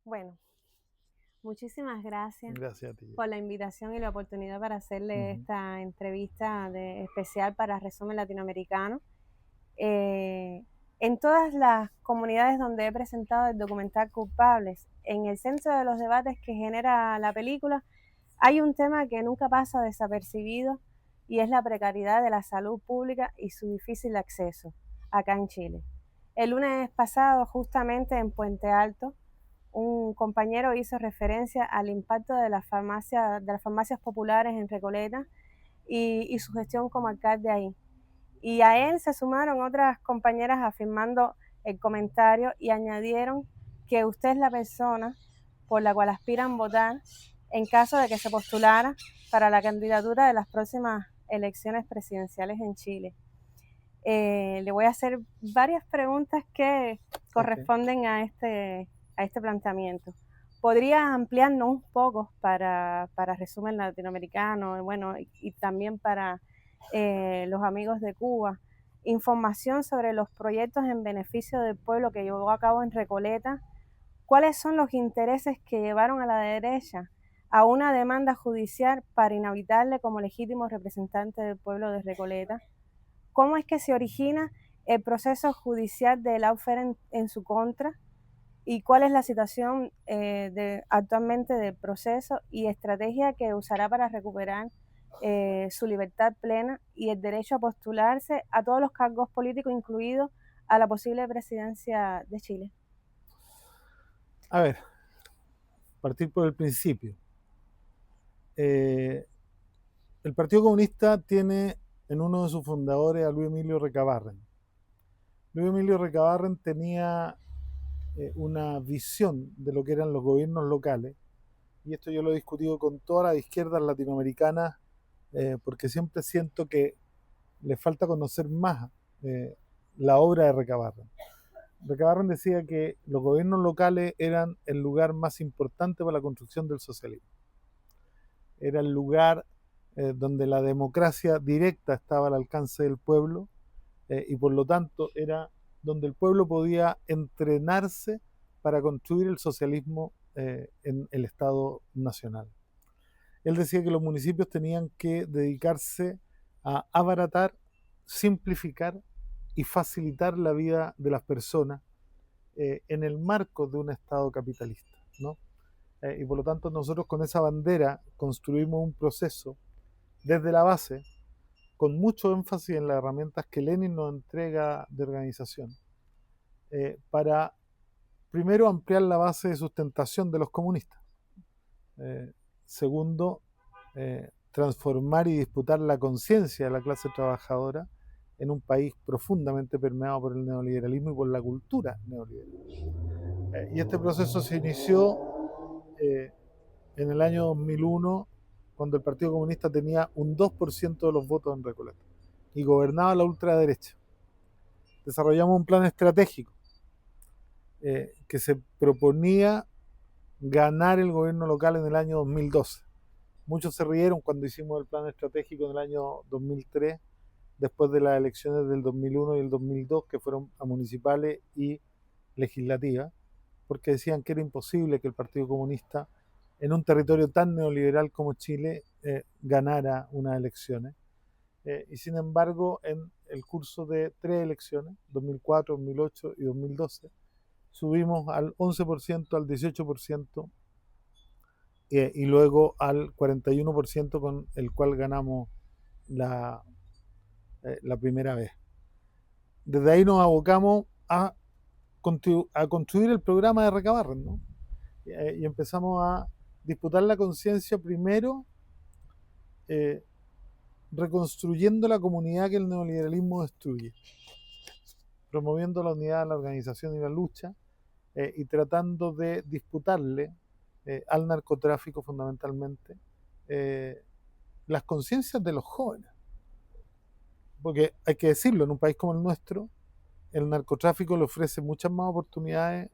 Bueno, muchísimas gracias Gracias a ti. por la invitación y la oportunidad para hacerle Ujú. esta entrevista especial para Resumen Latinoamericano. Eh, en todas las comunidades donde he presentado el documental Culpables, en el centro de los debates que genera la película, hay un tema que nunca pasa desapercibido y es la precariedad de la salud pública y su difícil acceso acá en Chile. El lunes pasado, justamente en Puente Alto, un compañero hizo referencia al impacto de las farmacias populares en Recoleta y su gestión como alcalde ahí. Y a él se sumaron otras compañeras afirmando el comentario y añadieron que usted es la persona por la cual aspiran votar en caso de que se postulara para la candidatura de las próximas elecciones presidenciales en Chile. Le voy a hacer varias preguntas que Ok. corresponden a este planteamiento. ¿Podría ampliarnos un poco para Resumen Latinoamericano bueno, y también para los amigos de Cuba, información sobre los proyectos en beneficio del pueblo que llevó a cabo en Recoleta? ¿Cuáles son los intereses que llevaron a la derecha a una demanda judicial para inhabilitarle como legítimo representante del pueblo de Recoleta? ¿Cómo es que se origina el proceso judicial de Laufer en su contra? ¿Y cuál es la situación actualmente del proceso y estrategia que usará para recuperar su libertad plena y el derecho a postularse a todos los cargos políticos, incluido a la posible presidencia de Chile? A ver, partir por el principio. Eh, el Partido Comunista tiene en uno de sus fundadores a Luis Emilio Recabarren. Luis Emilio Recabarren tenía una visión de lo que eran los gobiernos locales, y esto yo lo he discutido con todas las izquierdas latinoamericanas, porque siempre siento que le falta conocer más eh, la obra de Recabarren. Recabarren decía que los gobiernos locales eran el lugar más importante para la construcción del socialismo. Era el lugar donde la democracia directa estaba al alcance del pueblo, y por lo tanto era donde el pueblo podía entrenarse para construir el socialismo en el Estado nacional. Él decía que los municipios tenían que dedicarse a abaratar, simplificar y facilitar la vida de las personas en el marco de un Estado capitalista, ¿no? Y por lo tanto nosotros con esa bandera construimos un proceso desde la base con mucho énfasis en las herramientas que Lenin nos entrega de organización, para primero ampliar la base de sustentación de los comunistas, segundo, transformar y disputar la conciencia de la clase trabajadora en un país profundamente permeado por el neoliberalismo y por la cultura neoliberal. Y este proceso se inició en el año 2001, cuando el Partido Comunista tenía un 2% de los votos en Recoleta y gobernaba la ultraderecha. Desarrollamos un plan estratégico que se proponía ganar el gobierno local en el año 2012. Muchos se rieron cuando hicimos el plan estratégico en el año 2003, después de las elecciones del 2001 y el 2002, que fueron a municipales y legislativas, porque decían que era imposible que el Partido Comunista, en un territorio tan neoliberal como Chile, ganara unas elecciones. Y sin embargo, en el curso de 3 elecciones, 2004, 2008 y 2012, subimos al 11%, al 18%, y luego al 41% con el cual ganamos la, la primera vez. Desde ahí nos abocamos a construir el programa de Recabarren, ¿no? Y empezamos a disputar la conciencia primero, eh, reconstruyendo la comunidad que el neoliberalismo destruye, promoviendo la unidad, la organización y la lucha, y tratando de disputarle al narcotráfico fundamentalmente las conciencias de los jóvenes. Porque hay que decirlo, en un país como el nuestro, el narcotráfico le ofrece muchas más oportunidades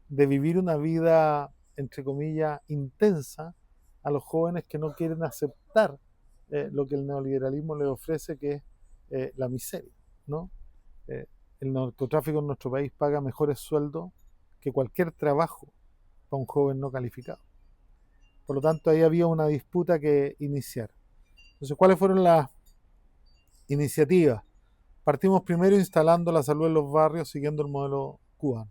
de vivir una vida, entre comillas, intensa a los jóvenes que no quieren aceptar lo que el neoliberalismo les ofrece, que es la miseria, ¿no? El narcotráfico en nuestro país paga mejores sueldos que cualquier trabajo para un joven no calificado. Por lo tanto, ahí había una disputa que iniciar. Entonces, ¿cuáles fueron las iniciativas? Partimos primero instalando la salud en los barrios siguiendo el modelo cubano,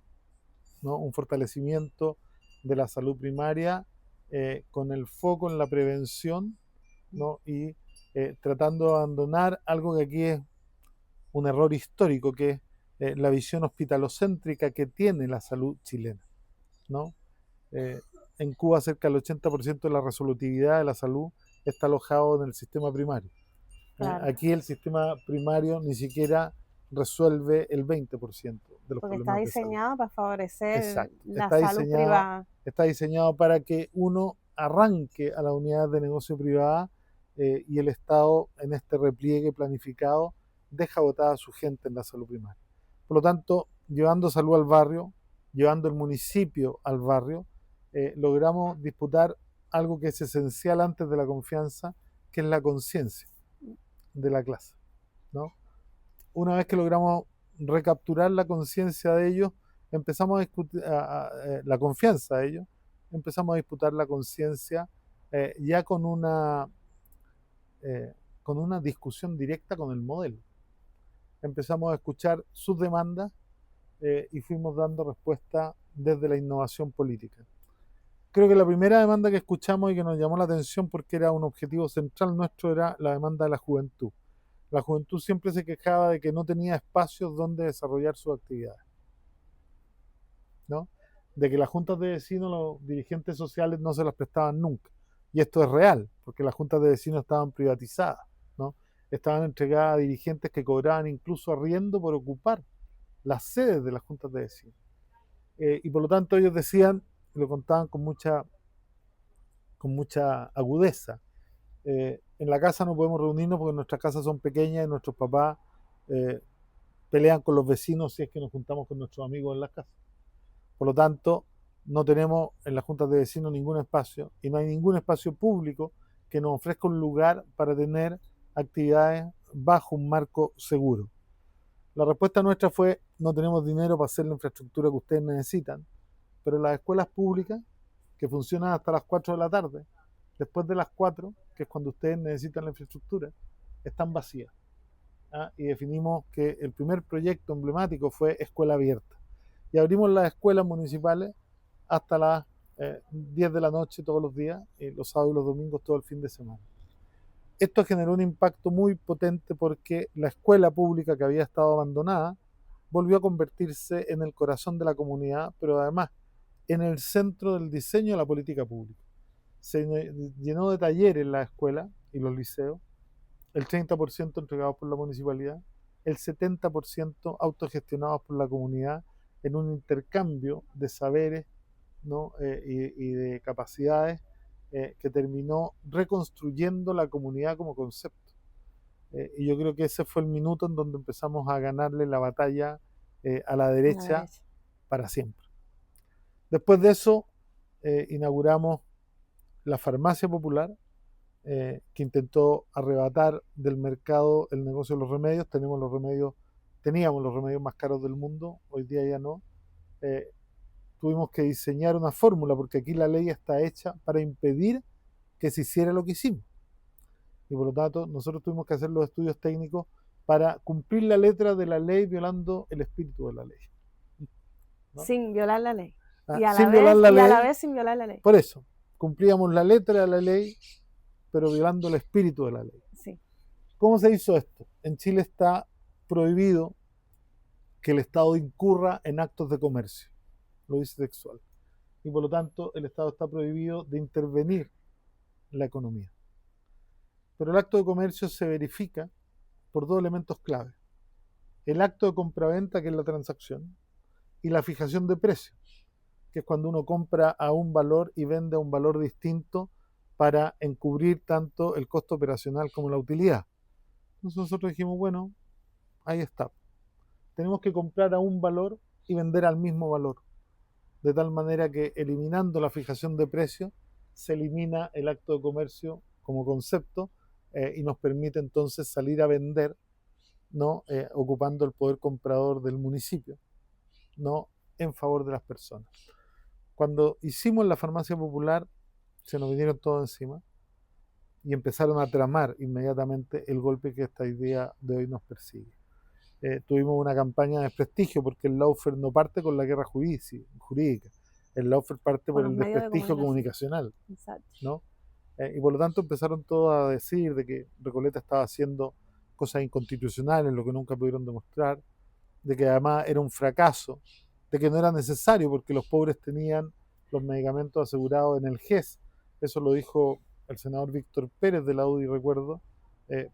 ¿no? Un fortalecimiento de la salud primaria con el foco en la prevención, ¿no? Y tratando de abandonar algo que aquí es un error histórico, que es la visión hospitalocéntrica que tiene la salud chilena, ¿no? En Cuba cerca del 80% de la resolutividad de la salud está alojado en el sistema primario. Claro. Aquí el sistema primario ni siquiera resuelve el 20% de los Porque está problemas de salud. diseñado para favorecer Exacto. la salud privada. Está diseñado para que uno arranque a la unidad de negocio privada y el Estado en este repliegue planificado deja botada a su gente en la salud primaria. Por lo tanto, llevando salud al barrio, llevando el municipio al barrio, logramos disputar algo que es esencial antes de la confianza, que es la conciencia de la clase, ¿no? Una vez que logramos recapturar la conciencia de ellos, empezamos a discutir la confianza de ellos, empezamos a disputar la conciencia ya con una discusión directa con el modelo. Empezamos a escuchar sus demandas y fuimos dando respuesta desde la innovación política. Creo que la primera demanda que escuchamos y que nos llamó la atención porque era un objetivo central nuestro era la demanda de la juventud. La juventud siempre se quejaba de que no tenía espacios donde desarrollar sus actividades, ¿no? De que las juntas de vecinos, los dirigentes sociales no se las prestaban nunca. Y esto es real, porque las juntas de vecinos estaban privatizadas, ¿no? Estaban entregadas a dirigentes que cobraban incluso arriendo por ocupar las sedes de las juntas de vecinos. Y por lo tanto ellos decían, y lo contaban con mucha agudeza, en la casa no podemos reunirnos porque nuestras casas son pequeñas y nuestros papás pelean con los vecinos si es que nos juntamos con nuestros amigos en las casas. Por lo tanto, no tenemos en las juntas de vecinos ningún espacio y no hay ningún espacio público que nos ofrezca un lugar para tener actividades bajo un marco seguro. La respuesta nuestra fue: no tenemos dinero para hacer la infraestructura que ustedes necesitan, pero las escuelas públicas, que funcionan hasta las 4 de la tarde, después de las 4, que es cuando ustedes necesitan la infraestructura, están vacías. Y definimos que el primer proyecto emblemático fue Escuela Abierta. Y abrimos las escuelas municipales hasta las 10 de la noche todos los días, los sábados y los domingos todo el fin de semana. Esto generó un impacto muy potente porque la escuela pública que había estado abandonada volvió a convertirse en el corazón de la comunidad, pero además en el centro del diseño de la política pública. Se llenó de talleres en la escuela y los liceos, el 30% entregados por la municipalidad, el 70% autogestionados por la comunidad, en un intercambio de saberes, ¿no? Y de capacidades que terminó reconstruyendo la comunidad como concepto. Y yo creo que ese fue el minuto en donde empezamos a ganarle la batalla a la derecha para siempre. Después de eso, inauguramos la farmacia popular, que intentó arrebatar del mercado el negocio de los remedios. Teníamos los remedios más caros del mundo, hoy día ya no. Tuvimos que diseñar una fórmula, porque aquí la ley está hecha para impedir que se hiciera lo que hicimos. Y por lo tanto, nosotros tuvimos que hacer los estudios técnicos para cumplir la letra de la ley violando el espíritu de la ley, ¿no? Sin violar la ley. Y a la vez sin violar la ley. Por eso, cumplíamos la letra de la ley, pero violando el espíritu de la ley. Sí. ¿Cómo se hizo esto? En Chile está prohibido que el Estado incurra en actos de comercio, lo dice textual. Y por lo tanto, el Estado está prohibido de intervenir en la economía. Pero el acto de comercio se verifica por dos elementos clave: el acto de compraventa, que es la transacción, y la fijación de precios, que es cuando uno compra a un valor y vende a un valor distinto para encubrir tanto el costo operacional como la utilidad. Entonces nosotros dijimos, bueno, ahí está. Tenemos que comprar a un valor y vender al mismo valor, de tal manera que, eliminando la fijación de precios, se elimina el acto de comercio como concepto y nos permite entonces salir a vender, ¿no? Ocupando el poder comprador del municipio, ¿no? En favor de las personas. Cuando hicimos la farmacia popular, se nos vinieron todos encima y empezaron a tramar inmediatamente el golpe que hasta el día de hoy nos persigue. Tuvimos una campaña de desprestigio porque el lawfare no parte con la guerra jurídica, el lawfare parte por Con los el medios de desprestigio comunicación. comunicacional, Exacto. ¿no? Y por lo tanto empezaron todos a decir de que Recoleta estaba haciendo cosas inconstitucionales, lo que nunca pudieron demostrar, de que además era un fracaso, de que no era necesario porque los pobres tenían los medicamentos asegurados en el GES. Eso lo dijo el senador Víctor Pérez de la UDI, recuerdo,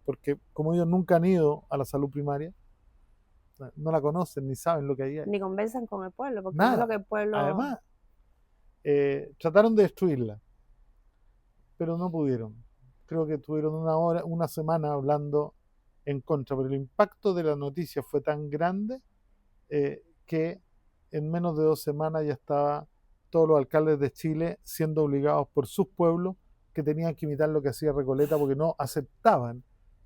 porque como ellos nunca han ido a la salud primaria, no la conocen ni saben lo que hay ahí. Ni conversan con el pueblo, porque no es Nada. lo que el pueblo... Además, trataron de destruirla, pero no pudieron. Creo que tuvieron una semana hablando en contra, pero el impacto de la noticia fue tan grande que en menos de 2 semanas ya estaba todos los alcaldes de Chile siendo obligados por sus pueblos que tenían que imitar lo que hacía Recoleta porque no aceptaban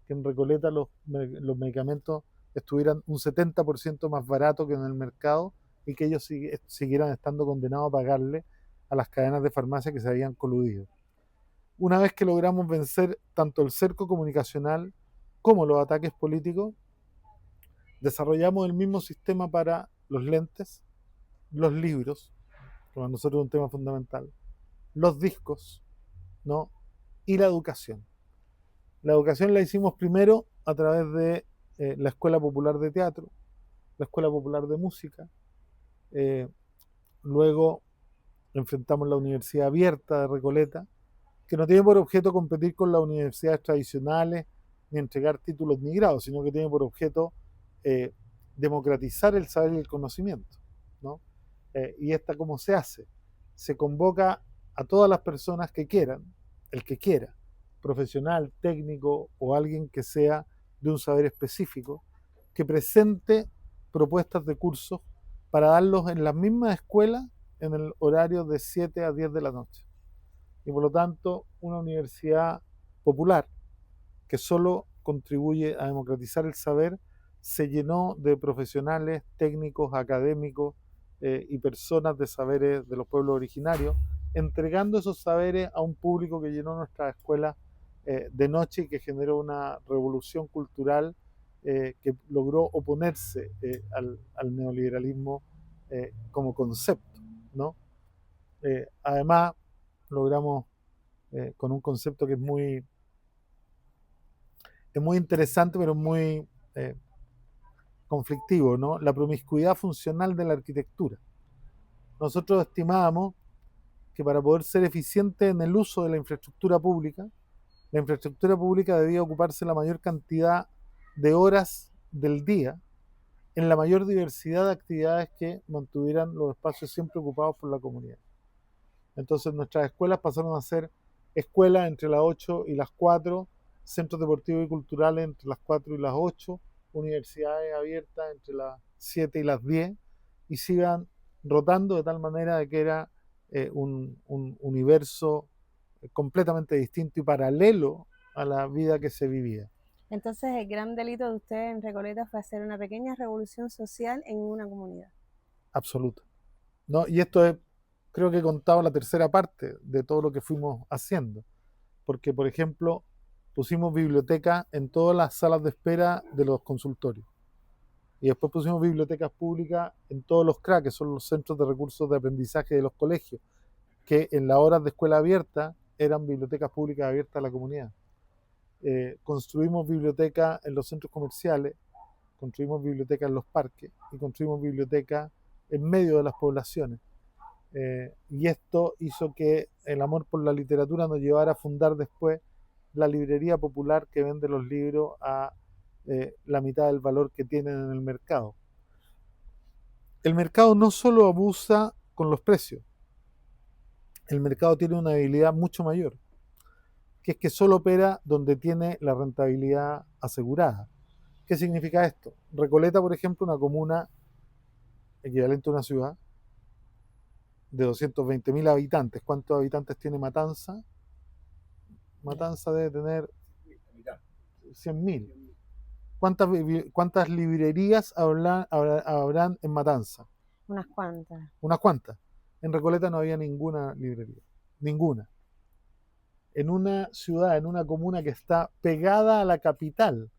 que en Recoleta los medicamentos estuvieran un 70% más baratos que en el mercado y que ellos siguieran estando condenados a pagarle a las cadenas de farmacia que se habían coludido. Una vez que logramos vencer tanto el cerco comunicacional como los ataques políticos, desarrollamos el mismo sistema para los lentes, los libros, que para nosotros es un tema fundamental, los discos, ¿no? Y la educación. La educación la hicimos primero a través de la Escuela Popular de Teatro, la Escuela Popular de Música, luego enfrentamos la Universidad Abierta de Recoleta, que no tiene por objeto competir con las universidades tradicionales, ni entregar títulos ni grados, sino que tiene por objeto democratizar el saber y el conocimiento, ¿no? ¿Y esta cómo se hace? Se convoca a todas las personas que quieran, el que quiera, profesional, técnico o alguien que sea de un saber específico, que presente propuestas de cursos para darlos en las mismas escuelas en el horario de 7 a 10 de la noche. Y por lo tanto, una universidad popular que solo contribuye a democratizar el saber se llenó de profesionales, técnicos, académicos y personas de saberes de los pueblos originarios, entregando esos saberes a un público que llenó nuestras escuelas de noche y que generó una revolución cultural que logró oponerse al neoliberalismo como concepto, ¿no? Además, logramos con un concepto que es muy interesante, pero muy conflictivo, ¿no? La promiscuidad funcional de la arquitectura. Nosotros estimábamos que para poder ser eficiente en el uso de la infraestructura pública debía ocuparse la mayor cantidad de horas del día en la mayor diversidad de actividades que mantuvieran los espacios siempre ocupados por la comunidad. Entonces nuestras escuelas pasaron a ser escuelas entre las 8 y las 4, centros deportivos y culturales entre las 4 y las 8, universidades abiertas entre las 7 y las 10, y sigan rotando de tal manera de que era un universo completamente distinto y paralelo a la vida que se vivía. Entonces el gran delito de ustedes en Recoleta fue hacer una pequeña revolución social en una comunidad. Absoluta, ¿no? Y esto es, creo que he contado la tercera parte de todo lo que fuimos haciendo, porque por ejemplo pusimos biblioteca en todas las salas de espera de los consultorios, y después pusimos bibliotecas públicas en todos los CRA, que son los centros de recursos de aprendizaje de los colegios, que en las horas de escuela abierta eran bibliotecas públicas abiertas a la comunidad. Construimos bibliotecas en los centros comerciales, construimos bibliotecas en los parques y construimos bibliotecas en medio de las poblaciones. Y esto hizo que el amor por la literatura nos llevara a fundar después la librería popular que vende los libros a la mitad del valor que tienen en el mercado. El mercado no solo abusa con los precios, el mercado tiene una habilidad mucho mayor, que es que solo opera donde tiene la rentabilidad asegurada. ¿Qué significa esto? Recoleta, por ejemplo, una comuna equivalente a una ciudad de 220.000 habitantes. ¿Cuántos habitantes tiene Matanza? Matanza debe tener 100.000. ¿Cuántas librerías habrán en Matanza? Unas cuantas. Unas cuantas. En Recoleta no había ninguna librería, ninguna. En una ciudad, en una comuna que está pegada a la capital,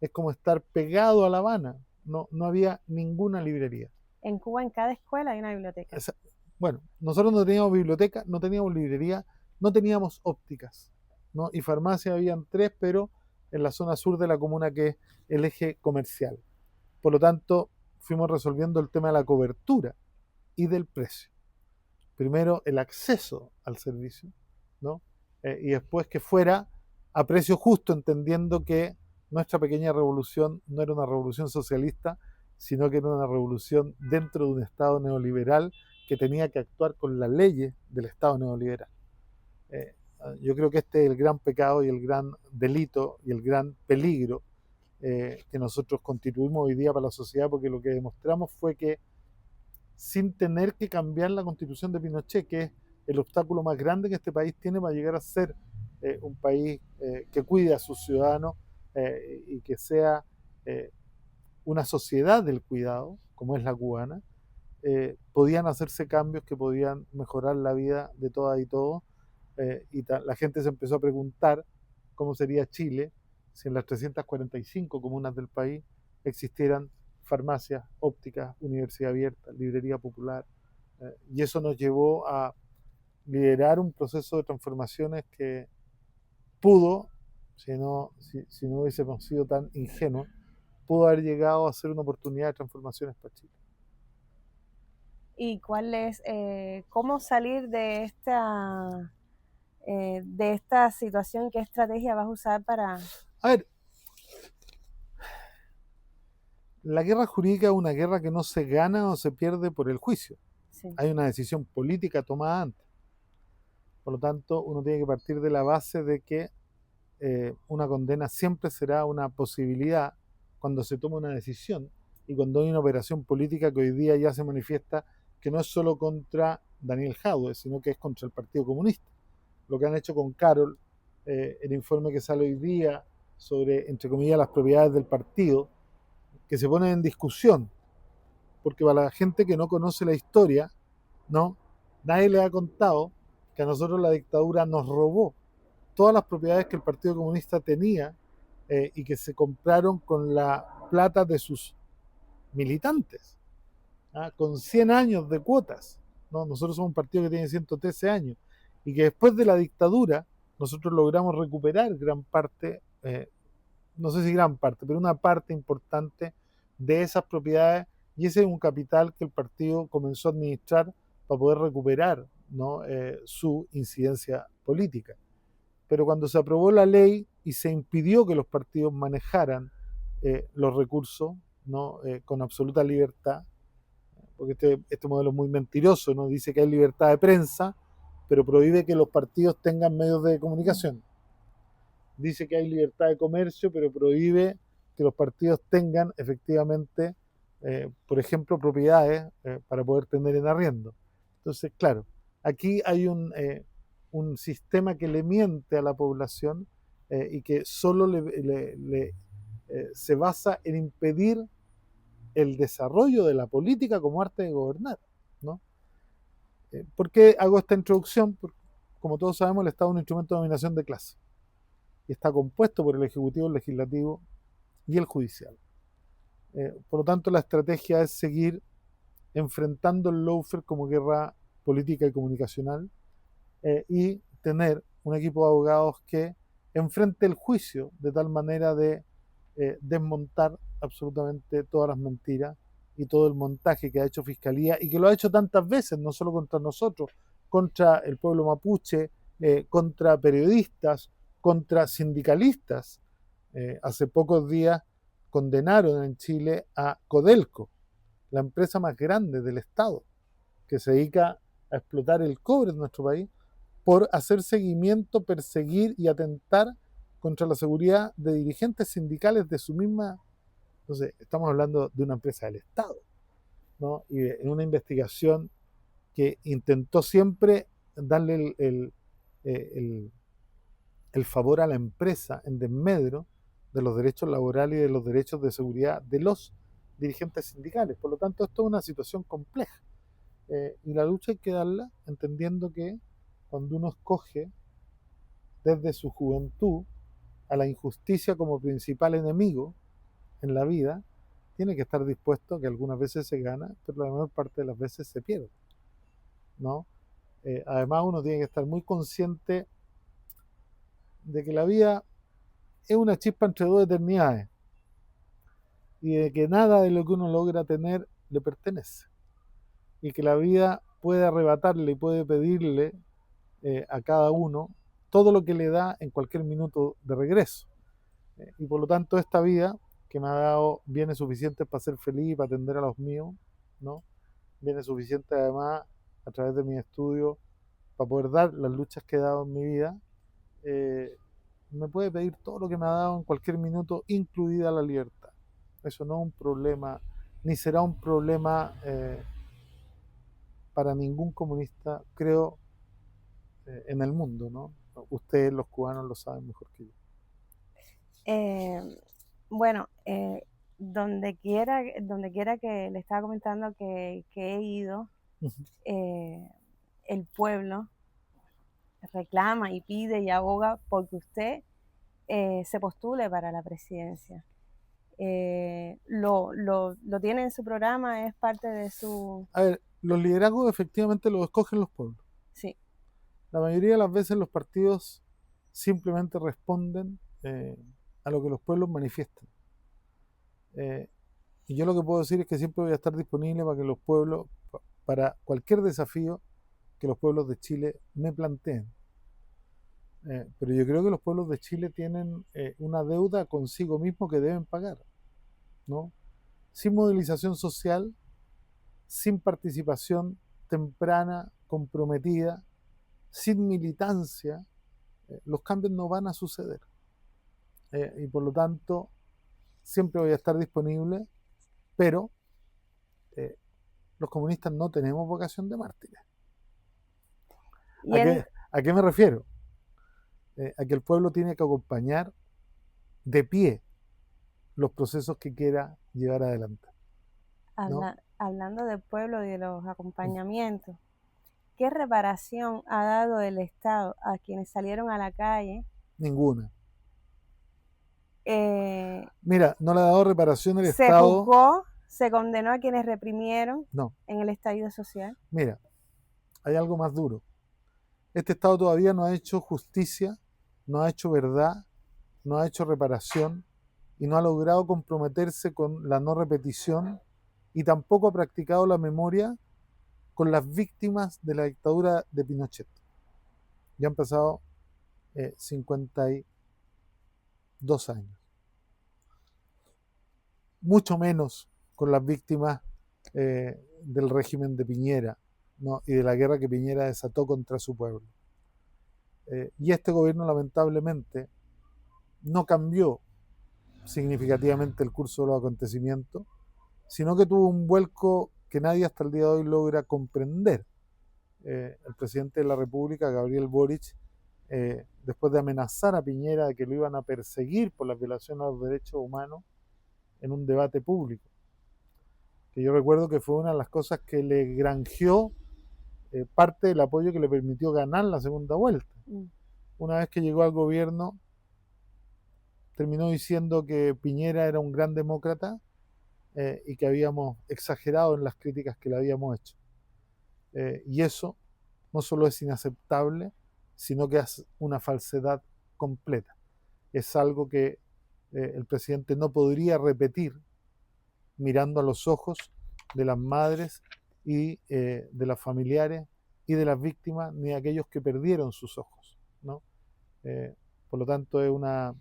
es como estar pegado a La Habana, no había ninguna librería. En Cuba, en cada escuela hay una biblioteca. Bueno, nosotros no teníamos biblioteca, no teníamos librería, no teníamos ópticas, ¿no? Y farmacias habían 3, pero en la zona sur de la comuna, que es el eje comercial. Por lo tanto, fuimos resolviendo el tema de la cobertura y del precio. Primero, el acceso al servicio, ¿no? Y después que fuera a precio justo, entendiendo que nuestra pequeña revolución no era una revolución socialista, sino que era una revolución dentro de un Estado neoliberal que tenía que actuar con las leyes del Estado neoliberal. Eh, yo creo que este es el gran pecado y el gran delito y el gran peligro que nosotros constituimos hoy día para la sociedad, porque lo que demostramos fue que sin tener que cambiar la constitución de Pinochet, que es el obstáculo más grande que este país tiene para llegar a ser un país que cuide a sus ciudadanos y que sea una sociedad del cuidado, como es la cubana, podían hacerse cambios que podían mejorar la vida de todas y todos. La gente se empezó a preguntar cómo sería Chile si en las 345 comunas del país existieran farmacias, ópticas, universidad abierta, librería popular. Y eso nos llevó a liderar un proceso de transformaciones que pudo, si no hubiésemos sido tan ingenuos, pudo haber llegado a ser una oportunidad de transformaciones para Chile. ¿Y cuál es, cómo salir de esta situación? ¿Qué estrategia vas a usar para...? A ver, la guerra jurídica es una guerra que no se gana o se pierde por el juicio. Sí. Hay una decisión política tomada antes. Por lo tanto, uno tiene que partir de la base de que una condena siempre será una posibilidad cuando se toma una decisión y cuando hay una operación política que hoy día ya se manifiesta que no es solo contra Daniel Jadue, sino que es contra el Partido Comunista. Lo que han hecho con Carol, el informe que sale hoy día sobre, entre comillas, las propiedades del partido, que se ponen en discusión, porque para la gente que no conoce la historia, ¿no? Nadie le ha contado que a nosotros la dictadura nos robó todas las propiedades que el Partido Comunista tenía y que se compraron con la plata de sus militantes, con 100 años de cuotas, ¿no? Nosotros somos un partido que tiene 113 años y que después de la dictadura nosotros logramos recuperar gran parte, no sé si gran parte, pero una parte importante de esas propiedades, y ese es un capital que el partido comenzó a administrar para poder recuperar, ¿no? Su incidencia política. Pero cuando se aprobó la ley y se impidió que los partidos manejaran los recursos, ¿no? Con absoluta libertad, porque este modelo es muy mentiroso, ¿no? Dice que hay libertad de prensa, pero prohíbe que los partidos tengan medios de comunicación. Dice que hay libertad de comercio, pero prohíbe que los partidos tengan efectivamente, por ejemplo, propiedades para poder tener en arriendo. Entonces, claro, aquí hay un sistema que le miente a la población y que solo se basa en impedir el desarrollo de la política como arte de gobernar, ¿no? ¿Por qué hago esta introducción? Porque, como todos sabemos, el Estado es un instrumento de dominación de clase y está compuesto por el Ejecutivo, el Legislativo y el Judicial. Por lo tanto, la estrategia es seguir enfrentando el lawfare como guerra política y comunicacional y tener un equipo de abogados que enfrente el juicio de tal manera de desmontar absolutamente todas las mentiras y todo el montaje que ha hecho Fiscalía y que lo ha hecho tantas veces, no solo contra nosotros, contra el pueblo mapuche, contra periodistas, contra sindicalistas. Hace pocos días condenaron en Chile a Codelco, la empresa más grande del Estado, que se dedica a explotar el cobre en nuestro país, por hacer seguimiento, perseguir y atentar contra la seguridad de dirigentes sindicales de su misma. Entonces, estamos hablando de una empresa del Estado, ¿no? Y en una investigación que intentó siempre darle el favor a la empresa en desmedro de los derechos laborales y de los derechos de seguridad de los dirigentes sindicales. Por lo tanto, esto es una situación compleja. Y la lucha hay que darla entendiendo que cuando uno escoge desde su juventud a la injusticia como principal enemigo en la vida, tiene que estar dispuesto a que algunas veces se gana, pero la mayor parte de las veces se pierde, ¿no? Además, uno tiene que estar muy consciente de que la vida es una chispa entre dos eternidades y de que nada de lo que uno logra tener le pertenece y que la vida puede arrebatarle y puede pedirle a cada uno todo lo que le da en cualquier minuto de regreso. Y por lo tanto esta vida que me ha dado bienes suficientes para ser feliz y para atender a los míos, ¿no? Bienes suficientes además a través de mis estudios para poder dar las luchas que he dado en mi vida, me puede pedir todo lo que me ha dado en cualquier minuto, incluida la libertad. Eso no es un problema, ni será un problema para ningún comunista, creo, en el mundo, ¿no? Ustedes, los cubanos, lo saben mejor que yo. Bueno, donde quiera que le estaba comentando que he ido, el pueblo reclama y pide y aboga porque usted se postule para la presidencia. Lo tiene en su programa, es parte de su... A ver, los liderazgos efectivamente los escogen los pueblos. Sí. La mayoría de las veces los partidos simplemente responden a lo que los pueblos manifiestan. Y yo lo que puedo decir es que siempre voy a estar disponible para que los pueblos, para cualquier desafío que los pueblos de Chile me planteen. Pero yo creo que los pueblos de Chile tienen una deuda consigo mismo que deben pagar, ¿no? Sin movilización social, sin participación temprana, comprometida, sin militancia, los cambios no van a suceder. Y por lo tanto, siempre voy a estar disponible, pero los comunistas no tenemos vocación de mártires. ¿A qué me refiero? A que el pueblo tiene que acompañar de pie los procesos que quiera llevar adelante, ¿no? Hablando del pueblo y de los acompañamientos, ¿qué reparación ha dado el Estado a quienes salieron a la calle? Ninguna. Mira, no le ha dado reparación el ¿Se Estado? juzgó, se condenó a quienes reprimieron no. en el estallido social? Mira, hay algo más duro. Este Estado todavía no ha hecho justicia, no ha hecho verdad, no ha hecho reparación y no ha logrado comprometerse con la no repetición y tampoco ha practicado la memoria con las víctimas de la dictadura de Pinochet. Ya han pasado 52 años. Mucho menos con las víctimas del régimen de Piñera, ¿no? Y de la guerra que Piñera desató contra su pueblo. Y este gobierno lamentablemente no cambió significativamente el curso de los acontecimientos, sino que tuvo un vuelco que nadie hasta el día de hoy logra comprender. El presidente de la República, Gabriel Boric, después de amenazar a Piñera de que lo iban a perseguir por la violación a los derechos humanos en un debate público, que yo recuerdo que fue una de las cosas que le granjeó parte del apoyo que le permitió ganar la segunda vuelta. Una vez que llegó al gobierno, terminó diciendo que Piñera era un gran demócrata y que habíamos exagerado en las críticas que le habíamos hecho. Y eso no solo es inaceptable, sino que es una falsedad completa. Es algo que el presidente no podría repetir mirando a los ojos de las madres y de las familiares y de las víctimas, ni de aquellos que perdieron sus ojos, ¿no? Por lo tanto, es una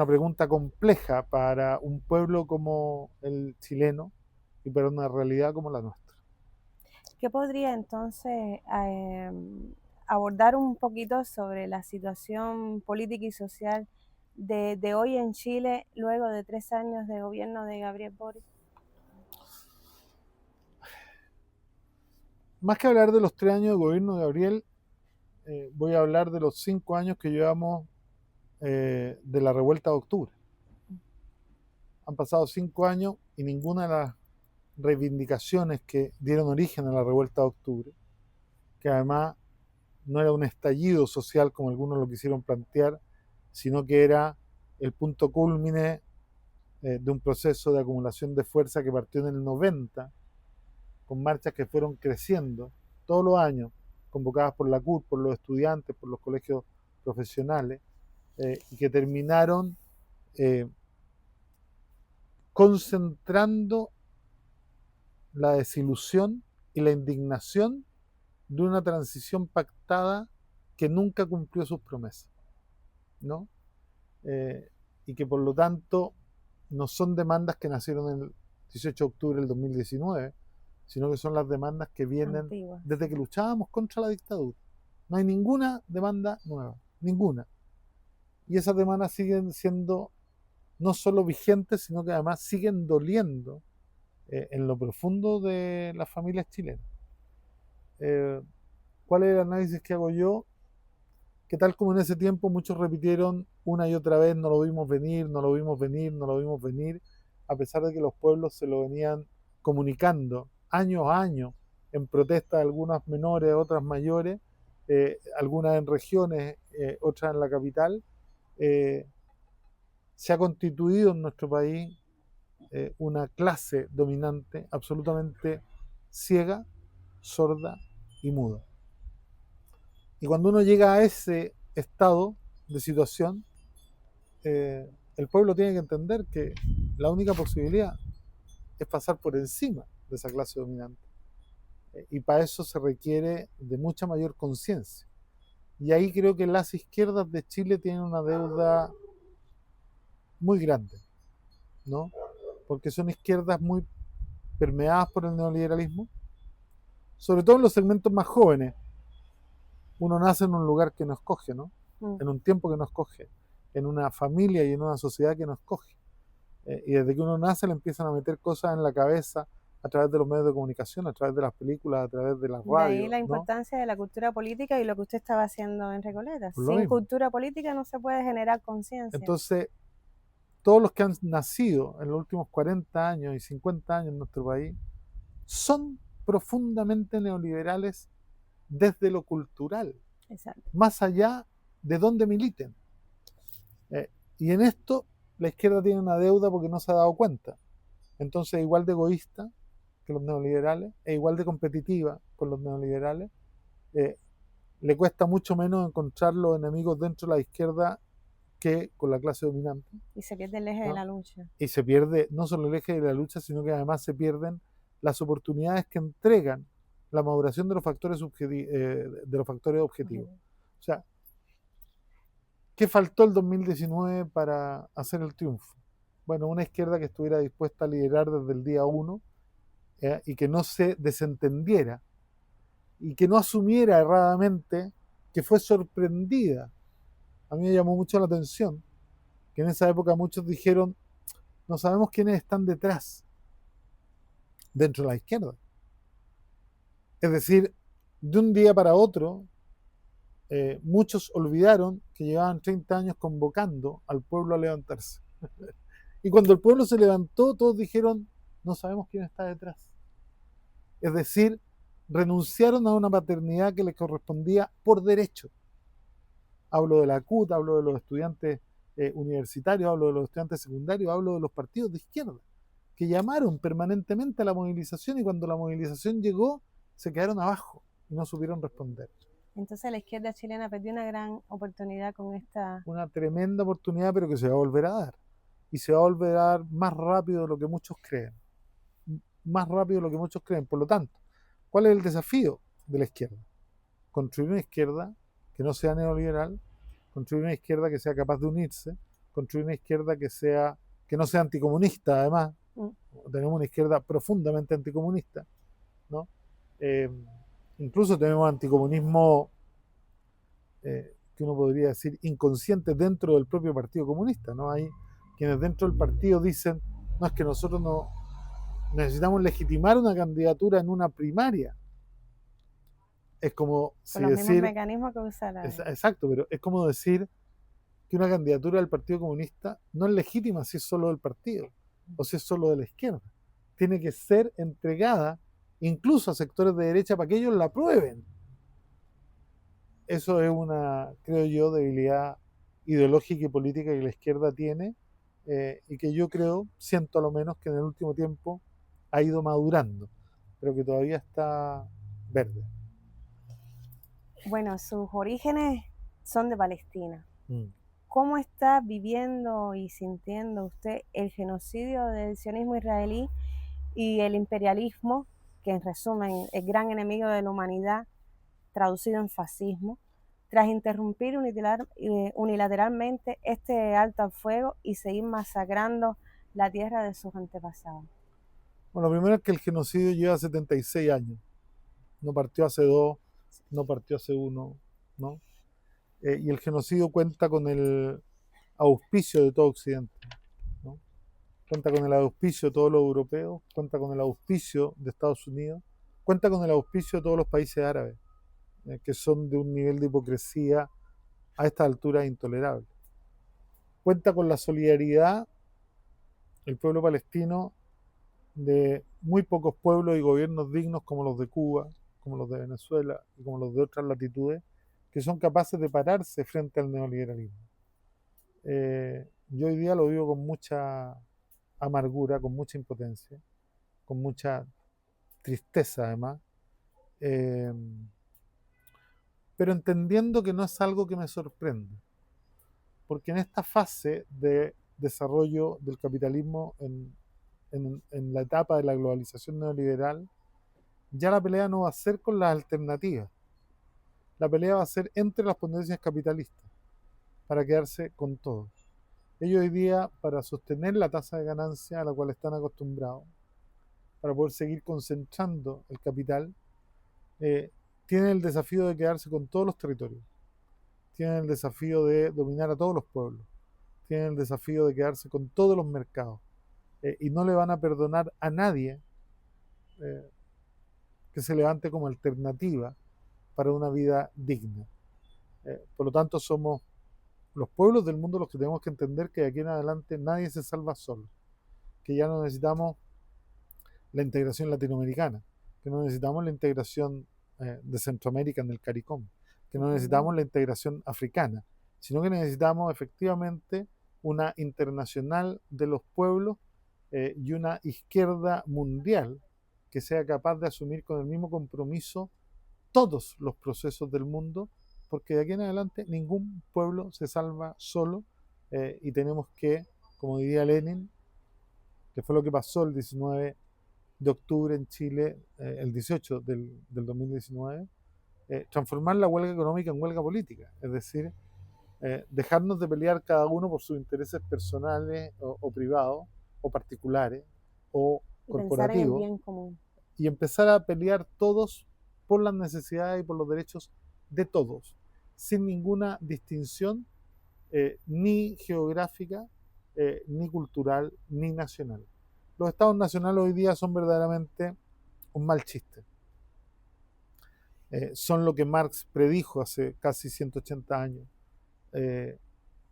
pregunta compleja para un pueblo como el chileno y para una realidad como la nuestra. ¿Qué podría entonces abordar un poquito sobre la situación política y social de hoy en Chile, luego de 3 años de gobierno de Gabriel Boric? Más que hablar de los 3 años de gobierno de Gabriel, voy a hablar de los 5 años que llevamos de la revuelta de octubre. Han pasado 5 años y ninguna de reivindicaciones que dieron origen a la revuelta de octubre, que además no era un estallido social como algunos lo quisieron plantear, sino que era el punto cúlmine de un proceso de acumulación de fuerza que partió en el 90, con marchas que fueron creciendo todos los años, convocadas por la CUT, por los estudiantes, por los colegios profesionales, y que terminaron concentrando la desilusión y la indignación de una transición pactada que nunca cumplió sus promesas, ¿no? Y que por lo tanto no son demandas que nacieron el 18 de octubre del 2019, sino que son las demandas que vienen Antiguas. desde que luchábamos contra la dictadura. No hay ninguna demanda nueva, ninguna. Y esas demandas siguen siendo no solo vigentes, sino que además siguen doliendo en lo profundo de las familias chilenas. ¿Cuál es el análisis que hago yo? Que tal como en ese tiempo muchos repitieron una y otra vez, no lo vimos venir, no lo vimos venir, no lo vimos venir, a pesar de que los pueblos se lo venían comunicando año a año, en protesta, algunas menores, otras mayores, algunas en regiones, otras en la capital. Se ha constituido en nuestro país una clase dominante absolutamente ciega, sorda y muda. Y cuando uno llega a ese estado de situación, el pueblo tiene que entender que la única posibilidad es pasar por encima de esa clase dominante. Y para eso se requiere de mucha mayor conciencia. Y ahí creo que las izquierdas de Chile tienen una deuda muy grande, ¿no? Porque son izquierdas muy permeadas por el neoliberalismo, sobre todo en los segmentos más jóvenes. Uno nace en un lugar que nos escoge, ¿no? En un tiempo que nos escoge, en una familia y en una sociedad que nos escoge. Y desde que uno nace le empiezan a meter cosas en la cabeza a través de los medios de comunicación, a través de las películas, a través de las De ahí radios, la ¿no? importancia de la cultura política y lo que usted estaba haciendo en Recoleta. Por lo Sin mismo. cultura política no se puede generar conciencia. Entonces, todos los que han nacido en los últimos 40 años y 50 años en nuestro país son profundamente neoliberales desde lo cultural, Exacto. más allá de donde militen. Y en esto la izquierda tiene una deuda porque no se ha dado cuenta. Entonces es igual de egoísta que los neoliberales, es igual de competitiva con los neoliberales. Le cuesta mucho menos encontrar los enemigos dentro de la izquierda que con la clase dominante. Y se pierde el eje, ¿no?, de la lucha. Y se pierde no solo el eje de la lucha, sino que además se pierden las oportunidades que entregan la maduración de los factores objetivos. O sea, ¿qué faltó el 2019 para hacer el triunfo? Bueno, una izquierda que estuviera dispuesta a liderar desde el día 1 y que no se desentendiera y que no asumiera erradamente que fue sorprendida. A mí me llamó mucho la atención que en esa época muchos dijeron, no sabemos quiénes están detrás, dentro de la izquierda. Es decir, de un día para otro, muchos olvidaron que llevaban 30 años convocando al pueblo a levantarse. Y cuando el pueblo se levantó, todos dijeron, no sabemos quién está detrás. Es decir, renunciaron a una paternidad que les correspondía por derecho. Hablo de la CUT, hablo de los estudiantes universitarios, hablo de los estudiantes secundarios, hablo de los partidos de izquierda, que llamaron permanentemente a la movilización y cuando la movilización llegó, se quedaron abajo y no supieron responder. Entonces la izquierda chilena perdió una gran oportunidad con esta... Una tremenda oportunidad, pero que se va a volver a dar. Y se va a volver a dar más rápido de lo que muchos creen. Más rápido de lo que muchos creen. Por lo tanto, ¿cuál es el desafío de la izquierda? Construir una izquierda que no sea neoliberal, construir una izquierda que sea capaz de unirse, construir una izquierda que no sea anticomunista, además. Tenemos una izquierda profundamente anticomunista, ¿no? Incluso tenemos anticomunismo que uno podría decir inconsciente dentro del propio Partido Comunista, ¿no? Hay quienes dentro del partido dicen, no, es que nosotros no necesitamos legitimar una candidatura en una primaria. Es como si con los decir... mismos mecanismos que usa la... Exacto, pero es como decir que una candidatura del Partido Comunista no es legítima si es solo del partido o si es solo de la izquierda. tiene que ser entregada incluso a sectores de derecha para que ellos la aprueben. Eso es una, creo yo, debilidad ideológica y política que la izquierda tiene, y que yo creo, siento a lo menos, que en el último tiempo ha ido madurando, pero que todavía está verde. Bueno, sus orígenes son de Palestina. Mm. ¿Cómo está viviendo y sintiendo usted el genocidio del sionismo israelí y el imperialismo, que en resumen es gran enemigo de la humanidad, traducido en fascismo, tras interrumpir unilateralmente este alto al fuego y seguir masacrando la tierra de sus antepasados? Bueno, lo primero es que el genocidio lleva 76 años. No partió hace 2, no partió hace 1, ¿no? Y el genocidio cuenta con el auspicio de todo Occidente, ¿no? Cuenta con el auspicio de todos los europeos, cuenta con el auspicio de Estados Unidos, cuenta con el auspicio de todos los países árabes, que son de un nivel de hipocresía a esta altura intolerable. Cuenta con la solidaridad el pueblo palestino de muy pocos pueblos y gobiernos dignos como los de Cuba, como los de Venezuela y como los de otras latitudes, que son capaces de pararse frente al neoliberalismo. Yo hoy día lo vivo con mucha amargura, con mucha impotencia, con mucha tristeza además, eh, pero entendiendo que no es algo que me sorprende, porque en esta fase de desarrollo del capitalismo en la etapa de la globalización neoliberal, ya la pelea no va a ser con las alternativas, la pelea va a ser entre las potencias capitalistas para quedarse con todo. Ellos hoy día, para sostener la tasa de ganancia a la cual están acostumbrados, para poder seguir concentrando el capital, tienen el desafío de quedarse con todos los territorios, tienen el desafío de dominar a todos los pueblos, tienen el desafío de quedarse con todos los mercados, y no le van a perdonar a nadie eh, que se levante como alternativa para una vida digna. Por lo tanto, somos los pueblos del mundo los que tenemos que entender que de aquí en adelante nadie se salva solo, que ya no necesitamos la integración latinoamericana, que no necesitamos la integración de Centroamérica en el CARICOM, que no necesitamos la integración africana, sino que necesitamos efectivamente una internacional de los pueblos, y una izquierda mundial que sea capaz de asumir con el mismo compromiso todos los procesos del mundo, porque de aquí en adelante ningún pueblo se salva solo, y tenemos que, como diría Lenin, que fue lo que pasó el 19 de octubre en Chile, el 18 del 2019, transformar la huelga económica en huelga política, es decir, dejarnos de pelear cada uno por sus intereses personales o privados, o particulares, o y pensar en el corporativos, bien común. y empezar a pelear todos por las necesidades y por los derechos de todos, sin ninguna distinción, ni geográfica, ni cultural, ni nacional. Los estados nacionales hoy día son verdaderamente un mal chiste. Son lo que Marx predijo hace casi 180 años. Eh,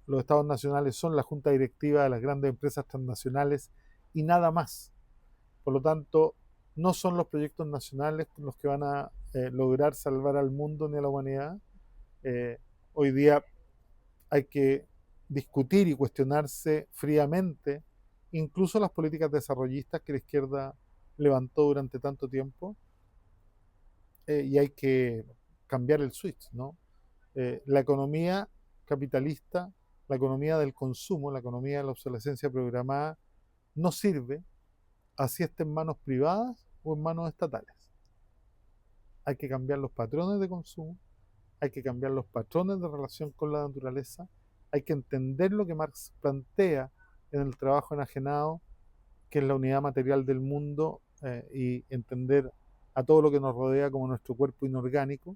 los estados nacionales son la junta directiva de las grandes empresas transnacionales y nada más. Por lo tanto, no son los proyectos nacionales los que van a lograr salvar al mundo ni a la humanidad. Hoy día hay que discutir y cuestionarse fríamente incluso las políticas desarrollistas que la izquierda levantó durante tanto tiempo, y hay que cambiar el switch, ¿no? La economía capitalista, la economía del consumo, la economía de la obsolescencia programada, no sirve así esté en manos privadas o en manos estatales. Hay que cambiar los patrones de consumo, hay que cambiar los patrones de relación con la naturaleza, hay que entender lo que Marx plantea en el trabajo enajenado, que es la unidad material del mundo, y entender a todo lo que nos rodea como nuestro cuerpo inorgánico,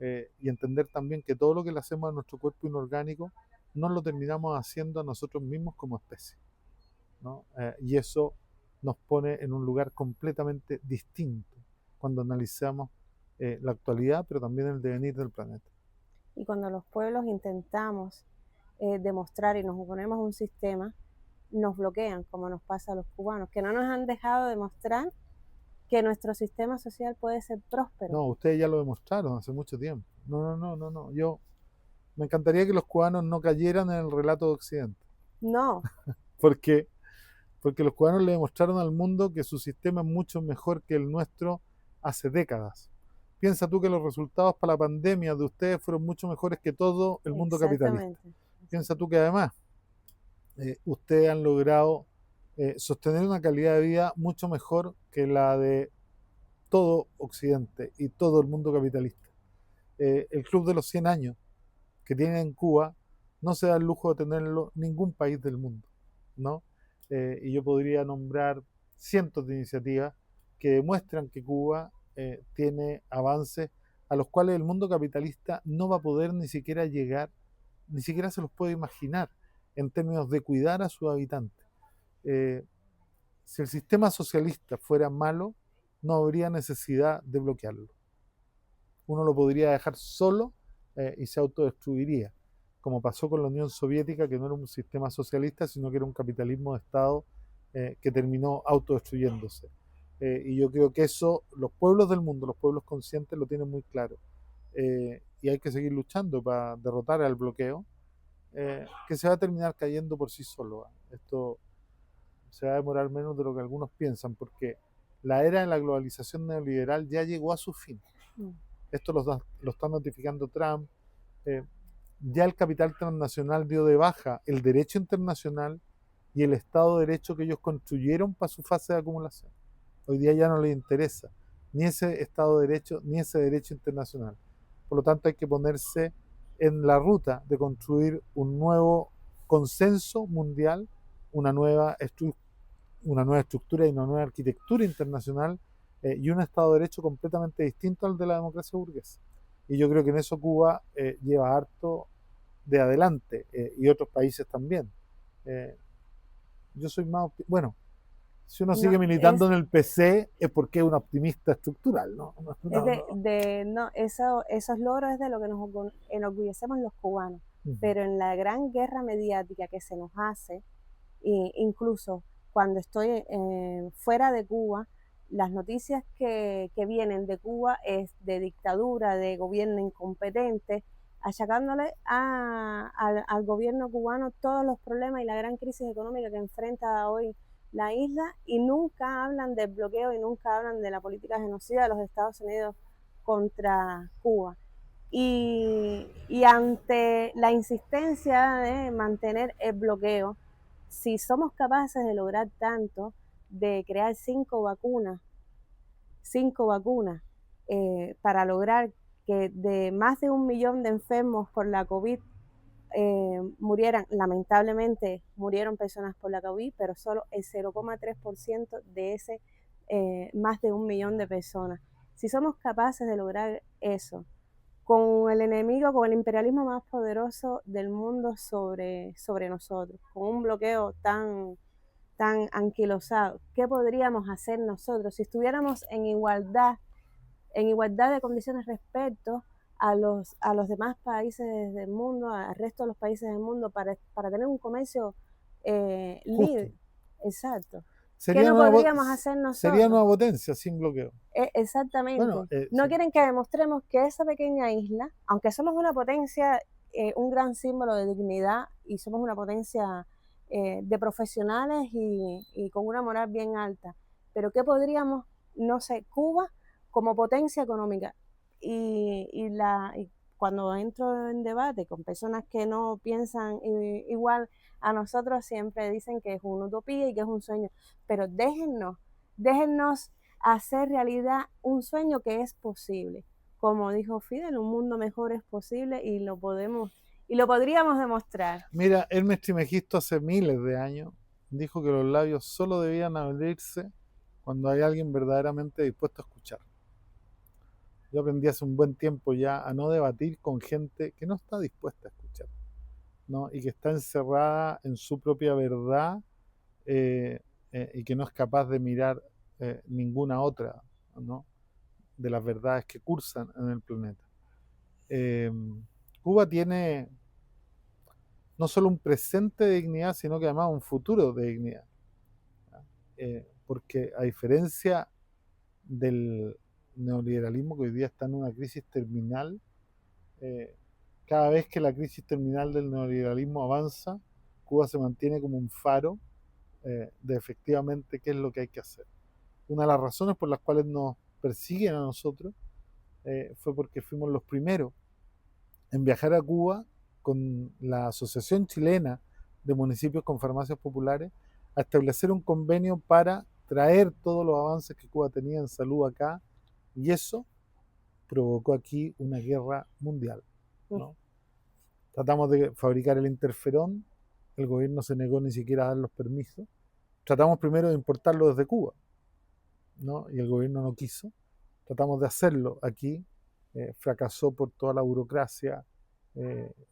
y entender también que todo lo que le hacemos a nuestro cuerpo inorgánico no lo terminamos haciendo a nosotros mismos como especie, ¿no? Y eso nos pone en un lugar completamente distinto cuando analizamos la actualidad, pero también el devenir del planeta. Y cuando los pueblos intentamos demostrar y nos oponemos a un sistema, nos bloquean, como nos pasa a los cubanos, que no nos han dejado demostrar que nuestro sistema social puede ser próspero. No, ustedes ya lo demostraron hace mucho tiempo. No. Me encantaría que los cubanos no cayeran en el relato de Occidente. No. Porque, porque los cubanos le demostraron al mundo que su sistema es mucho mejor que el nuestro hace décadas. Piensa tú que los resultados para la pandemia de ustedes fueron mucho mejores que todo el mundo capitalista. Piensa tú que además ustedes han logrado sostener una calidad de vida mucho mejor que la de todo Occidente y todo el mundo capitalista. El Club de los 100 años que tienen en Cuba no se da el lujo de tenerlo ningún país del mundo, ¿no? Y yo podría nombrar cientos de iniciativas que demuestran que Cuba tiene avances a los cuales el mundo capitalista no va a poder ni siquiera llegar, ni siquiera se los puede imaginar en términos de cuidar a sus habitantes. Si el sistema socialista fuera malo, no habría necesidad de bloquearlo. Uno lo podría dejar solo y se autodestruiría, como pasó con la Unión Soviética, que no era un sistema socialista, sino que era un capitalismo de Estado que terminó autodestruyéndose. Y yo creo que eso los pueblos del mundo, los pueblos conscientes lo tienen muy claro. Y hay que seguir luchando para derrotar al bloqueo, que se va a terminar cayendo por sí solo. Esto se va a demorar menos de lo que algunos piensan, porque la era de la globalización neoliberal ya llegó a su fin. Esto lo está notificando Trump. Ya el capital transnacional dio de baja el derecho internacional y el Estado de Derecho que ellos construyeron para su fase de acumulación. Hoy día ya no les interesa ni ese Estado de Derecho ni ese derecho internacional. Por lo tanto, hay que ponerse en la ruta de construir un nuevo consenso mundial, una nueva estructura y una nueva arquitectura internacional y un Estado de Derecho completamente distinto al de la democracia burguesa. Y yo creo que en eso Cuba lleva harto de adelante y otros países también. Yo soy más bueno, si uno sigue militando en el PC es porque es un optimista estructural, ¿no? Esos logros es de lo que nos enorgullecemos los cubanos, pero en la gran guerra mediática que se nos hace, incluso cuando estoy fuera de Cuba, las noticias que vienen de Cuba es de dictadura, de gobierno incompetente, achacándole al gobierno cubano todos los problemas y la gran crisis económica que enfrenta hoy la isla, y nunca hablan del bloqueo y nunca hablan de la política genocida de los Estados Unidos contra Cuba. Y ante la insistencia de mantener el bloqueo, si somos capaces de lograr tanto, de crear 5 vacunas para lograr que de más de 1 millón de enfermos por la COVID murieran, lamentablemente murieron personas por la COVID, pero solo el 0,3% de ese más de 1 millón de personas. Si somos capaces de lograr eso, con el enemigo, con el imperialismo más poderoso del mundo sobre nosotros, con un bloqueo tan anquilosado, ¿qué podríamos hacer nosotros si estuviéramos en igualdad de condiciones respecto a los demás países del mundo, al resto de los países del mundo, para tener un comercio libre? Exacto. ¿Qué no podríamos hacer nosotros? Sería una potencia sin bloqueo. Exactamente. Bueno, no quieren que demostremos que esa pequeña isla, aunque somos una potencia, un gran símbolo de dignidad, y somos una potencia de profesionales y con una moral bien alta, pero ¿qué podríamos, no sé, Cuba como potencia económica? Y cuando entro en debate con personas que no piensan igual a nosotros, siempre dicen que es una utopía y que es un sueño, pero déjennos hacer realidad un sueño que es posible. Como dijo Fidel, un mundo mejor es posible y lo podríamos demostrar. Mira, Hermes Trismegisto hace miles de años dijo que los labios solo debían abrirse cuando hay alguien verdaderamente dispuesto a escuchar. Yo aprendí hace un buen tiempo ya a no debatir con gente que no está dispuesta a escuchar, ¿no? Y que está encerrada en su propia verdad y que no es capaz de mirar ninguna otra, ¿no? De las verdades que cursan en el planeta. Cuba tiene no solo un presente de dignidad, sino que además un futuro de dignidad. Porque a diferencia del neoliberalismo que hoy día está en una crisis terminal, cada vez que la crisis terminal del neoliberalismo avanza, Cuba se mantiene como un faro de efectivamente qué es lo que hay que hacer. Una de las razones por las cuales nos persiguen a nosotros fue porque fuimos los primeros en viajar a Cuba con la Asociación Chilena de Municipios con Farmacias Populares a establecer un convenio para traer todos los avances que Cuba tenía en salud acá, y eso provocó aquí una guerra mundial, ¿no? Tratamos de fabricar el interferón, el gobierno se negó ni siquiera a dar los permisos. Tratamos primero de importarlo desde Cuba, ¿no? Y el gobierno no quiso. Tratamos de hacerlo aquí, fracasó por toda la burocracia,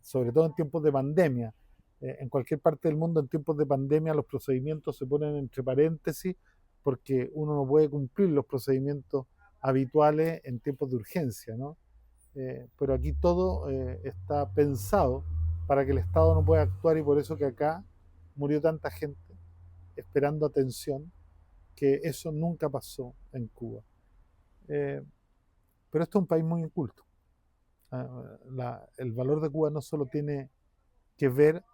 sobre todo en tiempos de pandemia. En cualquier parte del mundo en tiempos de pandemia los procedimientos se ponen entre paréntesis porque uno no puede cumplir los procedimientos habituales en tiempos de urgencia, ¿no? Pero aquí todo está pensado para que el Estado no pueda actuar, y por eso que acá murió tanta gente esperando atención, que eso nunca pasó en Cuba. Pero esto es un país muy inculto. El valor de Cuba no solo tiene que ver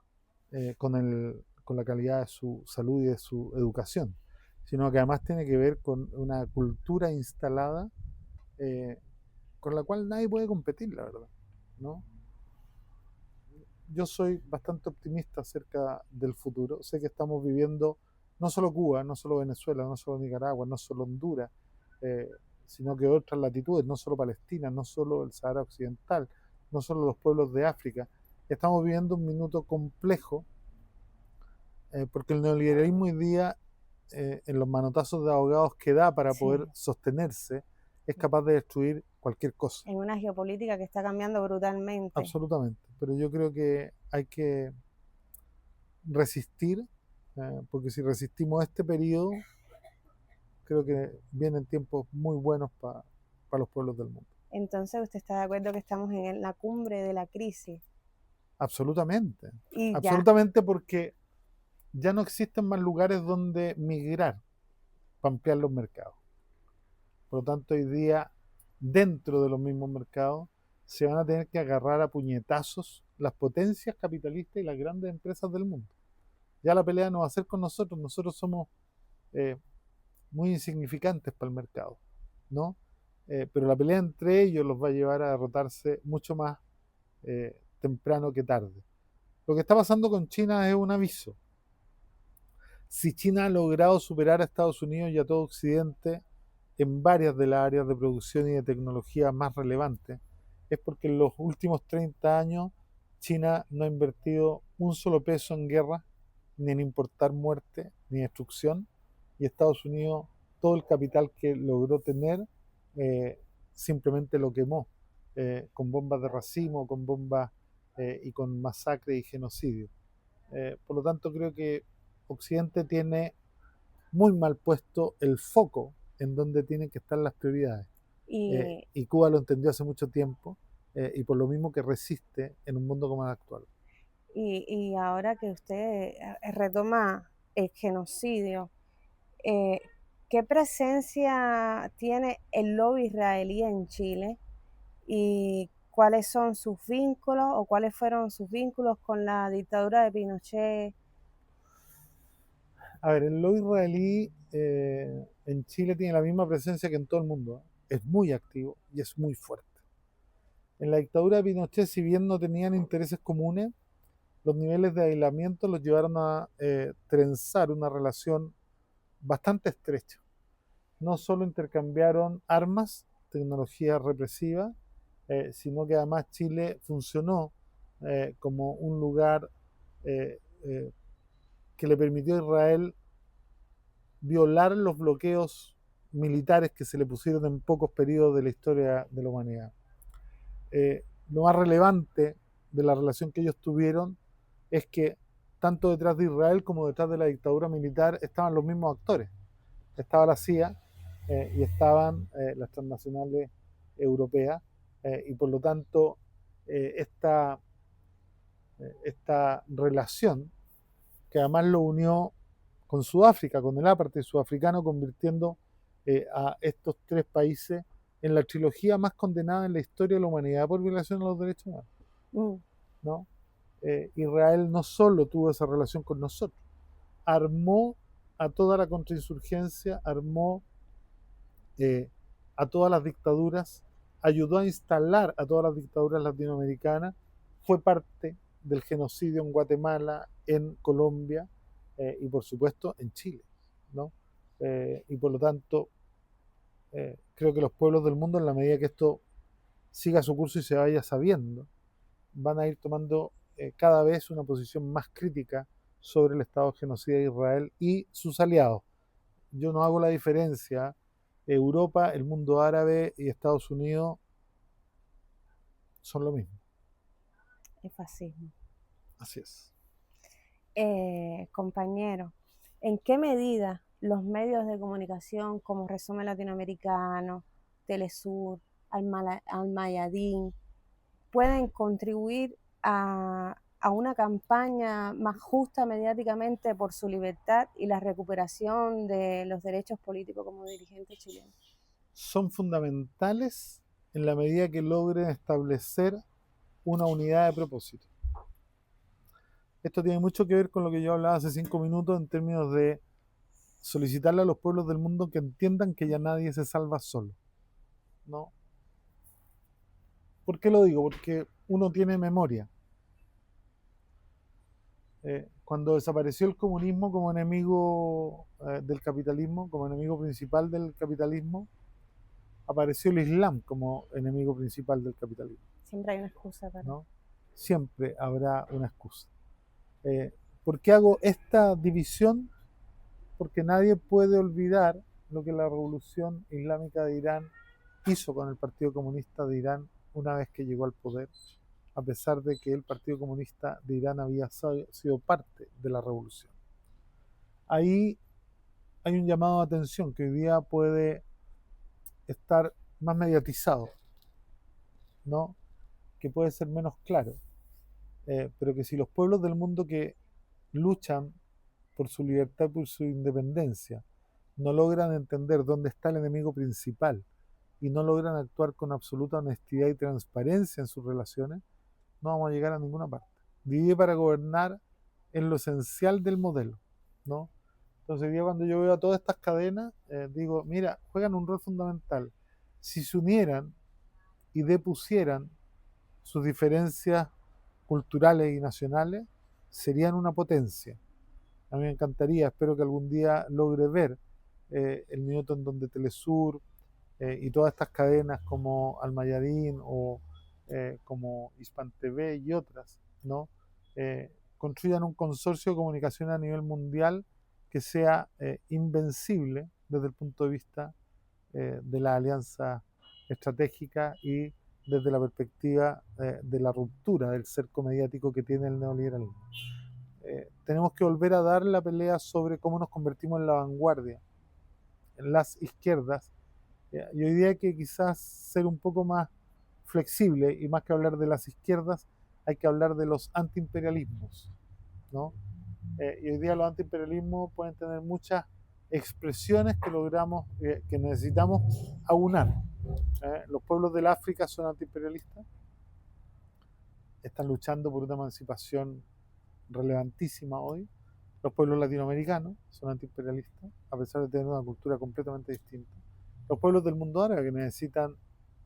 con la calidad de su salud y de su educación, sino que además tiene que ver con una cultura instalada con la cual nadie puede competir, la verdad, ¿no? Yo soy bastante optimista acerca del futuro. Sé que estamos viviendo, no solo Cuba, no solo Venezuela, no solo Nicaragua, no solo Honduras, eh, sino que otras latitudes, no solo Palestina, no solo el Sahara Occidental, no solo los pueblos de África. Estamos viviendo un minuto complejo porque el neoliberalismo hoy día, en los manotazos de abogados que da para poder sostenerse, es capaz de destruir cualquier cosa. En una geopolítica que está cambiando brutalmente. Absolutamente, pero yo creo que hay que resistir, porque si resistimos este periodo, creo que vienen tiempos muy buenos para los pueblos del mundo. Entonces, ¿usted está de acuerdo que estamos en la cumbre de la crisis? Absolutamente, Y absolutamente, porque ya no existen más lugares donde migrar para ampliar los mercados. Por lo tanto, hoy día, dentro de los mismos mercados, se van a tener que agarrar a puñetazos las potencias capitalistas y las grandes empresas del mundo. Ya la pelea no va a ser con nosotros, nosotros somos muy insignificantes para el mercado, ¿no? Pero la pelea entre ellos los va a llevar a derrotarse mucho más temprano que tarde. Lo que está pasando con China es un aviso. Si China ha logrado superar a Estados Unidos y a todo Occidente en varias de las áreas de producción y de tecnología más relevantes, es porque en los últimos 30 años China no ha invertido un solo peso en guerra, ni en importar muerte, ni destrucción, y Estados Unidos todo el capital que logró tener simplemente lo quemó con bombas de racimo, con bombas y con masacre y genocidio. Por lo tanto, creo que Occidente tiene muy mal puesto el foco en donde tienen que estar las prioridades. Y Cuba lo entendió hace mucho tiempo, y por lo mismo que resiste en un mundo como el actual. Y ahora que usted retoma el genocidio, ¿qué presencia tiene el lobby israelí en Chile? ¿Y cuáles son sus vínculos o cuáles fueron sus vínculos con la dictadura de Pinochet? A ver, el lobby israelí en Chile tiene la misma presencia que en todo el mundo, ¿eh? Es muy activo y es muy fuerte. En la dictadura de Pinochet, si bien no tenían intereses comunes, los niveles de aislamiento los llevaron a trenzar una relación bastante estrecha. No solo intercambiaron armas, tecnología represiva, sino que además Chile funcionó como un lugar eh, eh, que le permitió a Israel violar los bloqueos militares que se le pusieron en pocos periodos de la historia de la humanidad. Lo más relevante de la relación que ellos tuvieron es que tanto detrás de Israel como detrás de la dictadura militar estaban los mismos actores. Estaba la CIA y estaban las transnacionales europeas, y por lo tanto esta esta relación que además lo unió con Sudáfrica, con el apartheid sudafricano, convirtiendo a estos tres países en la trilogía más condenada en la historia de la humanidad por violación a los derechos humanos. Mm. ¿No? Israel no solo tuvo esa relación con nosotros, armó a toda la contrainsurgencia, armó a todas las dictaduras, ayudó a instalar a todas las dictaduras latinoamericanas, fue parte del genocidio en Guatemala, en Colombia y por supuesto en Chile, ¿no? Y por lo tanto, creo que los pueblos del mundo, en la medida que esto siga su curso y se vaya sabiendo, van a ir tomando cada vez una posición más crítica sobre el Estado genocida de Israel y sus aliados. Yo no hago la diferencia. Europa, el mundo árabe y Estados Unidos son lo mismo. Es fascismo. Así es. Compañero, ¿en qué medida los medios de comunicación como Resumen Latinoamericano, Telesur, Almayadín, pueden contribuir a una campaña más justa mediáticamente por su libertad y la recuperación de los derechos políticos como dirigentes chilenos? Son fundamentales en la medida que logren establecer una unidad de propósito. Esto tiene mucho que ver con lo que yo hablaba hace 5 minutos en términos de solicitarle a los pueblos del mundo que entiendan que ya nadie se salva solo, ¿no? ¿Por qué lo digo? Porque uno tiene memoria. Cuando desapareció el comunismo como enemigo del capitalismo, como enemigo principal del capitalismo, apareció el Islam como enemigo principal del capitalismo. Siempre hay una excusa para... ¿no? Siempre habrá una excusa. ¿Por qué hago esta división? Porque nadie puede olvidar lo que la revolución islámica de Irán hizo con el Partido Comunista de Irán una vez que llegó al poder, a pesar de que el Partido Comunista de Irán había sido parte de la revolución. Ahí hay un llamado de atención que hoy día puede estar más mediatizado, ¿no? Que puede ser menos claro, pero que si los pueblos del mundo que luchan por su libertad, por su independencia, no logran entender dónde está el enemigo principal y no logran actuar con absoluta honestidad y transparencia en sus relaciones, no vamos a llegar a ninguna parte. Dividir para gobernar es lo esencial del modelo, ¿no? Entonces, hoy día cuando yo veo a todas estas cadenas, digo, mira, juegan un rol fundamental. Si se unieran y depusieran sus diferencias culturales y nacionales, serían una potencia. A mí me encantaría, espero que algún día logre ver el minuto en donde Telesur y todas estas cadenas como Almayadín o como Hispan TV y otras, ¿no? Construyan un consorcio de comunicación a nivel mundial que sea invencible desde el punto de vista de la alianza estratégica y desde la perspectiva de la ruptura del cerco mediático que tiene el neoliberalismo. Tenemos que volver a dar la pelea sobre cómo nos convertimos en la vanguardia, en las izquierdas, y hoy día hay que quizás ser un poco más flexible y más que hablar de las izquierdas, hay que hablar de los antiimperialismos, ¿no? Y hoy día los antiimperialismos pueden tener muchas expresiones que logramos, que necesitamos aunar. Los pueblos del África son antiimperialistas, están luchando por una emancipación relevantísima hoy. Los pueblos latinoamericanos son antiimperialistas, a pesar de tener una cultura completamente distinta. Los pueblos del mundo árabe que necesitan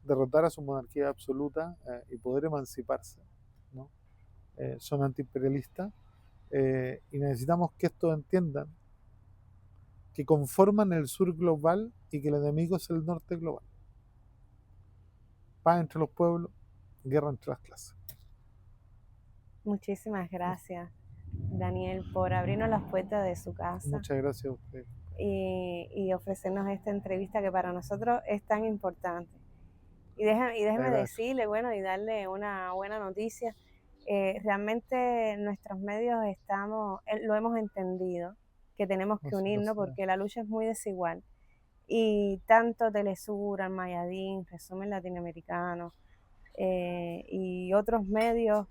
derrotar a su monarquía absoluta y poder emanciparse, ¿no? Son antiimperialistas y necesitamos que estos entiendan que conforman el sur global y que el enemigo es el norte global. Paz entre los pueblos, guerra entre las clases. Muchísimas gracias, Daniel, por abrirnos las puertas de su casa. Muchas gracias a usted. Y ofrecernos esta entrevista que para nosotros es tan importante. Y déjeme decirle, bueno, y darle una buena noticia. Realmente nuestros medios lo hemos entendido, que tenemos que unirnos porque la lucha es muy desigual. Y tanto Telesur, Almayadín, Resumen Latinoamericano y otros medios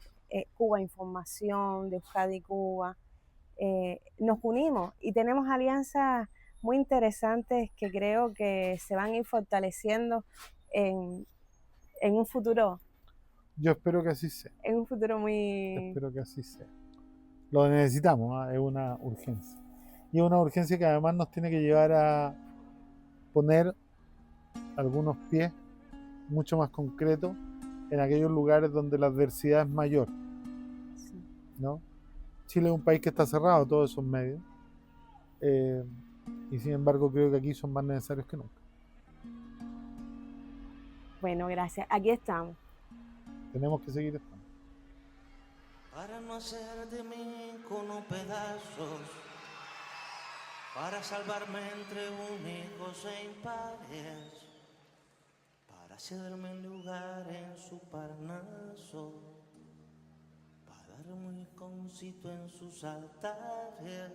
Cuba Información, de Euskadi Cuba, nos unimos y tenemos alianzas muy interesantes que creo que se van a ir fortaleciendo en un futuro. Yo espero que así sea. En un futuro muy... Espero que así sea. Lo necesitamos, es una urgencia. Y es una urgencia que además nos tiene que llevar a poner algunos pies mucho más concretos en aquellos lugares donde la adversidad es mayor, ¿no? Chile es un país que está cerrado a todos esos medios, y sin embargo creo que aquí son más necesarios que nunca. Bueno, gracias. Aquí estamos. Tenemos que seguir estando. Para no hacer de mí cono pedazos, para salvarme entre únicos e impares, para cederme un lugar en su parnaso, para darme un concito en sus altares.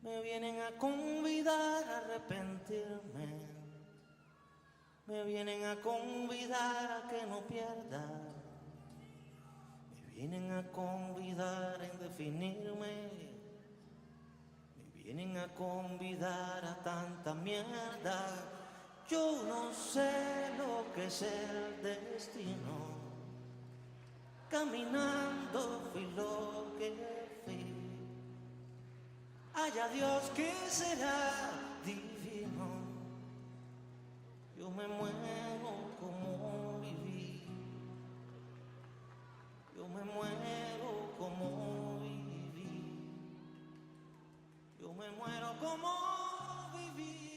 Me vienen a convidar a arrepentirme, me vienen a convidar a que no pierda, me vienen a convidar a indefinirme, me vienen a convidar a tanta mierda. Yo no sé lo que es el destino, caminando fui lo que fui. Haya Dios que será divino, yo me muero como viví, yo me muero como viví, yo me muero como viví.